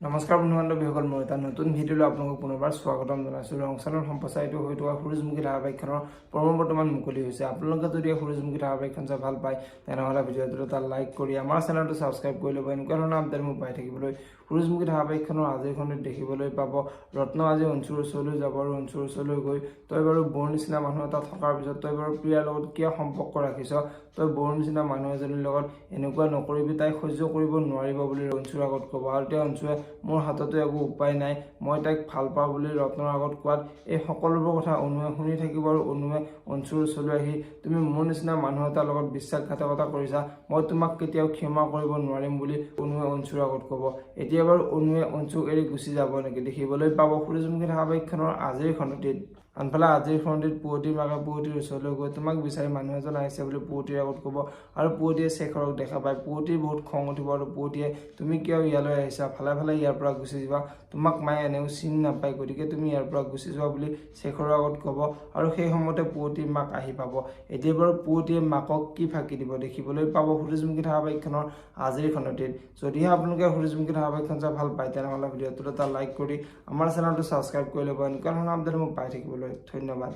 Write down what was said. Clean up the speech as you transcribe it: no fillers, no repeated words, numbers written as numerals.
নমস্কাৰ বন্ধু-বান্ধৱীসকল, মই এটা নতুন ভিডিঅ'লৈ আপোনালোকক পুনৰবাৰ স্বাগতম জনাইছোঁ। ৰংচানৰ সম্প্ৰচাৰিত হৈ থকা সূৰুযমুখী ধাৰাবাহিকখনৰ বৰ্তমান মুকলি হৈছে। আপোনালোকে যদি সূৰুযমুখী ধাৰাবাহিকখন চাই ভাল পায় তেনেহ'লে ভিডিঅ'টো এটা লাইক কৰি আমাৰ চেনেলটো ছাবস্ক্ৰাইব কৰি ল'ব। এনেকুৱা ধৰণৰ আপডেট মোক পাই থাকিবলৈ সূৰুযমুখী ধাৰাবাহিকখনৰ আজিৰ খণ্ডত দেখিবলৈ পাব ৰত্ন আজি অঞ্চুৰ ওচৰলৈ যাব আৰু অঞ্চুৰ ওচৰলৈ গৈ তই বাৰু বৰ নিচিনা মানুহ এটা থকাৰ পিছত তই বাৰু প্ৰিয়াৰ লগত কিয় সম্পৰ্ক ৰাখিছ, তই বৰ নিচিনা মানুহ এজনীৰ লগত এনেকুৱা নকৰিবি, তাই সহ্য কৰিব নোৱাৰিব বুলি অঞ্চুৰ আগত ক'ব। আৰু তেওঁ অঞ্চুৰে মোৰ হাততো একো উপায় নাই, মই তাইক ভাল পাওঁ বুলি ৰত্নৰ আগত কোৱাত এই সকলোবোৰ কথা অনুৱে শুনি থাকিব আৰু অনুৱে অঞ্চুৰ ওচৰলৈ আহি তুমি মোৰ নিচিনা মানুহ এটাৰ লগত বিশ্বাসঘাতকতা কৰিছা, মই তোমাক কেতিয়াও ক্ষমা কৰিব নোৱাৰিম বুলি অনুৱে অঞ্চুৰ আগত ক'ব। এতিয়া বাৰু অনুৱে অঞ্চুক এৰি গুচি যাব নেকি দেখিবলৈ পাব সূৰুযমুখী ধাৰাবাহিকখনৰ আজিৰ খণ্ডটিত। আনফালে আজিৰ খণ্ডটিত পুৱতিৰ মাকে পুৱতিৰ ওচৰলৈ গৈ তোমাক বিচাৰি মানুহ এজন আহিছে বুলি পুৱতিৰ আগত ক'ব আৰু পুৱতিয়ে শেখৰক দেখা পায়। পুৱতিৰ বহুত খং উঠিব আৰু পুৱতিয়ে তুমি কিয় ইয়ালৈ আহিছা, ফালে ফালে ইয়াৰ পৰা গুচি যোৱা, তোমাক মায়ে এনেও চিনি নাপায়, গতিকে তুমি ইয়াৰ পৰা গুচি যোৱা বুলি শেখৰৰ আগত ক'ব। আৰু সেই সময়তে পুৱতিৰ মাক আহি পাব। এতিয়া বাৰু পুৱতিয়ে মাকক কি ফাঁকি দিব দেখিবলৈ পাব সূৰুযমুখী ধাৰাবাহিকখনৰ আজিৰ খণ্ডটিত। যদিহে আপোনালোকে সূৰুযমুখী ধাৰাবাহিকখন চাই ভাল পায় তেনেহ'লে ভিডিঅ'টোত এটা লাইক কৰি আমাৰ চেনেলটো ছাবস্ক্ৰাইব কৰি ল'ব। এনেকুৱা ধৰণৰ আপডেট মোক পাই থাকিবলৈ ধন্যবাদ।